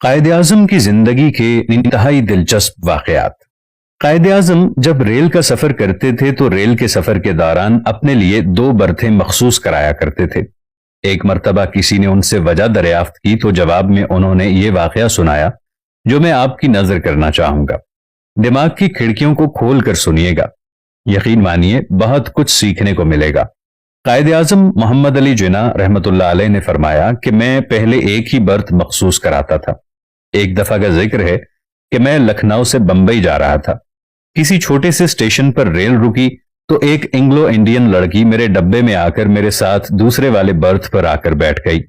قائد اعظم کی زندگی کے انتہائی دلچسپ واقعات۔ قائد اعظم جب ریل کا سفر کرتے تھے تو ریل کے سفر کے دوران اپنے لیے 2 برتھیں مخصوص کرایا کرتے تھے۔ ایک مرتبہ کسی نے ان سے وجہ دریافت کی تو جواب میں انہوں نے یہ واقعہ سنایا جو میں آپ کی نظر کرنا چاہوں گا۔ دماغ کی کھڑکیوں کو کھول کر سنیے گا، یقین مانیے بہت کچھ سیکھنے کو ملے گا۔ قائد اعظم محمد علی جناح رحمۃ اللہ علیہ نے فرمایا کہ میں پہلے ایک ہی برتھ مخصوص کراتا تھا۔ ایک دفعہ کا ذکر ہے کہ میں لکھنؤ سے بمبئی جا رہا تھا۔ کسی چھوٹے سے اسٹیشن پر ریل رکی تو ایک انگلو انڈین لڑکی میرے ڈبے میں آ کر میرے ساتھ دوسرے والے برتھ پر آ کر بیٹھ گئی۔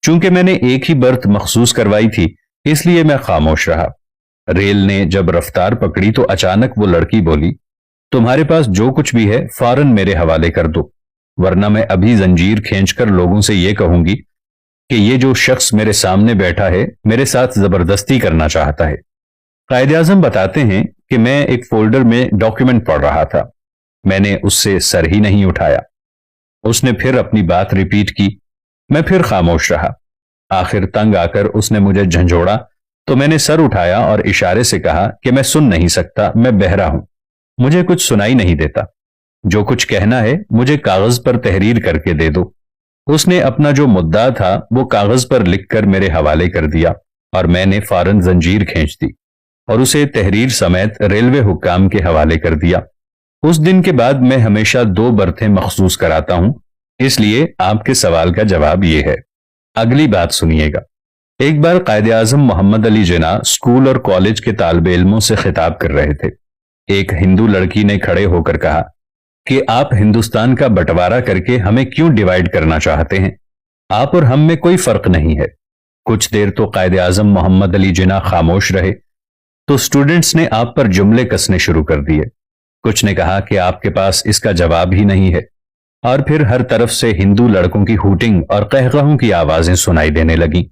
چونکہ میں نے ایک ہی برتھ مخصوص کروائی تھی اس لیے میں خاموش رہا۔ ریل نے جب رفتار پکڑی تو اچانک وہ لڑکی بولی، تمہارے پاس جو کچھ بھی ہے فوراً میرے حوالے کر دو، ورنہ میں ابھی زنجیر کھینچ کر لوگوں سے یہ کہوں گی کہ یہ جو شخص میرے سامنے بیٹھا ہے میرے ساتھ زبردستی کرنا چاہتا ہے۔ قائد اعظم بتاتے ہیں کہ میں ایک فولڈر میں ڈاکیومنٹ پڑھ رہا تھا، میں نے اس سے سر ہی نہیں اٹھایا۔ اس نے پھر اپنی بات ریپیٹ کی، میں پھر خاموش رہا۔ آخر تنگ آ کر اس نے مجھے جھنجھوڑا تو میں نے سر اٹھایا اور اشارے سے کہا کہ میں سن نہیں سکتا، میں بہرا ہوں، مجھے کچھ سنائی نہیں دیتا، جو کچھ کہنا ہے مجھے کاغذ پر تحریر کر کے دے دو۔ اس نے اپنا جو مدعا تھا وہ کاغذ پر لکھ کر میرے حوالے کر دیا اور میں نے فوراً زنجیر کھینچ دی اور اسے تحریر سمیت ریلوے حکام کے حوالے کر دیا۔ اس دن کے بعد میں ہمیشہ 2 برتھیں مخصوص کراتا ہوں، اس لیے آپ کے سوال کا جواب یہ ہے۔ اگلی بات سنیے گا۔ ایک بار قائد اعظم محمد علی جناح اسکول اور کالج کے طالب علموں سے خطاب کر رہے تھے۔ ایک ہندو لڑکی نے کھڑے ہو کر کہا کہ آپ ہندوستان کا بٹوارا کر کے ہمیں کیوں ڈیوائیڈ کرنا چاہتے ہیں؟ آپ اور ہم میں کوئی فرق نہیں ہے۔ کچھ دیر تو قائد اعظم محمد علی جناح خاموش رہے تو سٹوڈنٹس نے آپ پر جملے کسنے شروع کر دیے۔ کچھ نے کہا کہ آپ کے پاس اس کا جواب ہی نہیں ہے، اور پھر ہر طرف سے ہندو لڑکوں کی ہوٹنگ اور قہقہوں کی آوازیں سنائی دینے لگیں۔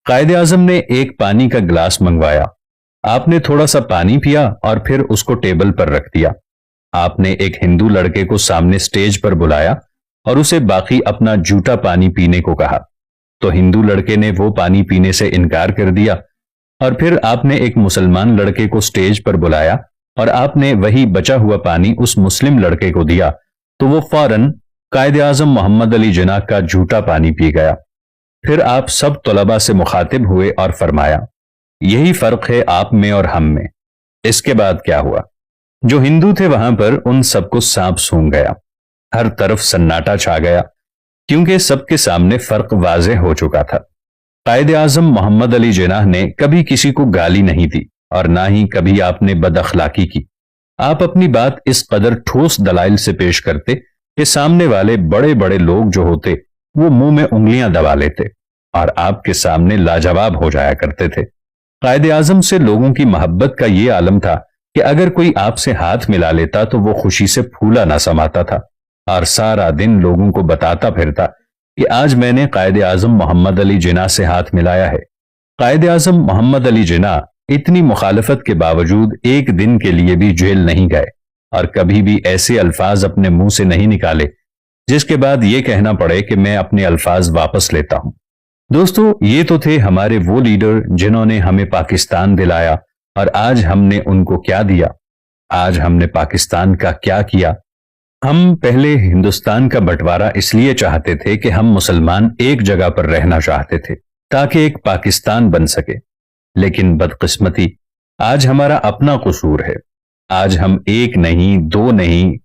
قائد اعظم نے ایک پانی کا گلاس منگوایا، آپ نے تھوڑا سا پانی پیا اور پھر اس کو ٹیبل پر رکھ دیا۔ آپ نے ایک ہندو لڑکے کو سامنے سٹیج پر بلایا اور اسے باقی اپنا جھوٹا پانی پینے کو کہا، تو ہندو لڑکے نے وہ پانی پینے سے انکار کر دیا۔ اور پھر آپ نے ایک مسلمان لڑکے کو سٹیج پر بلایا اور آپ نے وہی بچا ہوا پانی اس مسلم لڑکے کو دیا، تو وہ فوراً قائد اعظم محمد علی جناح کا جھوٹا پانی پی گیا۔ پھر آپ سب طلباء سے مخاطب ہوئے اور فرمایا، یہی فرق ہے آپ میں اور ہم میں۔ اس کے بعد کیا ہوا؟ جو ہندو تھے وہاں پر ان سب کو سانپ سونگھ گیا، ہر طرف سناٹا چھا گیا، کیونکہ سب کے سامنے فرق واضح ہو چکا تھا۔ قائد اعظم محمد علی جناح نے کبھی کسی کو گالی نہیں دی اور نہ ہی کبھی آپ نے بد اخلاقی کی۔ آپ اپنی بات اس قدر ٹھوس دلائل سے پیش کرتے کہ سامنے والے بڑے بڑے لوگ جو ہوتے وہ منہ میں انگلیاں دبا لیتے اور آپ کے سامنے لاجواب ہو جایا کرتے تھے۔ قائد اعظم سے لوگوں کی محبت کا یہ عالم تھا کہ اگر کوئی آپ سے ہاتھ ملا لیتا تو وہ خوشی سے پھولا نہ سماتا تھا اور سارا دن لوگوں کو بتاتا پھرتا کہ آج میں نے قائد اعظم محمد علی جناح سے ہاتھ ملایا ہے۔ قائد اعظم محمد علی جناح اتنی مخالفت کے باوجود ایک دن کے لیے بھی جیل نہیں گئے اور کبھی بھی ایسے الفاظ اپنے منہ سے نہیں نکالے جس کے بعد یہ کہنا پڑے کہ میں اپنے الفاظ واپس لیتا ہوں۔ دوستو، یہ تو تھے ہمارے وہ لیڈر جنہوں نے ہمیں پاکستان دلایا، اور آج ہم نے ان کو کیا دیا؟ آج ہم نے پاکستان کا کیا کیا؟ ہم پہلے ہندوستان کا بٹوارا اس لیے چاہتے تھے کہ ہم مسلمان ایک جگہ پر رہنا چاہتے تھے تاکہ ایک پاکستان بن سکے، لیکن بدقسمتی آج ہمارا اپنا قصور ہے۔ آج ہم ایک نہیں، 2 نہیں،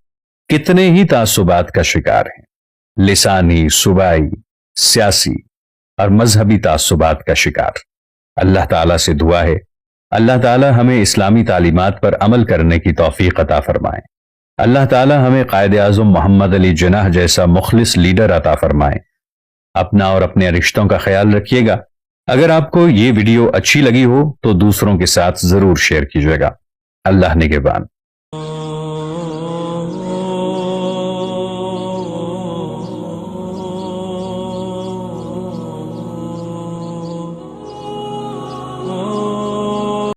کتنے ہی تعصبات کا شکار ہیں، لسانی، صوبائی، سیاسی اور مذہبی تعصبات کا شکار۔ اللہ تعالیٰ سے دعا ہے اللہ تعالیٰ ہمیں اسلامی تعلیمات پر عمل کرنے کی توفیق عطا فرمائے۔ اللہ تعالیٰ ہمیں قائد اعظم محمد علی جناح جیسا مخلص لیڈر عطا فرمائے۔ اپنا اور اپنے رشتوں کا خیال رکھیے گا۔ اگر آپ کو یہ ویڈیو اچھی لگی ہو تو دوسروں کے ساتھ ضرور شیئر کیجیے گا۔ اللہ نگہبان۔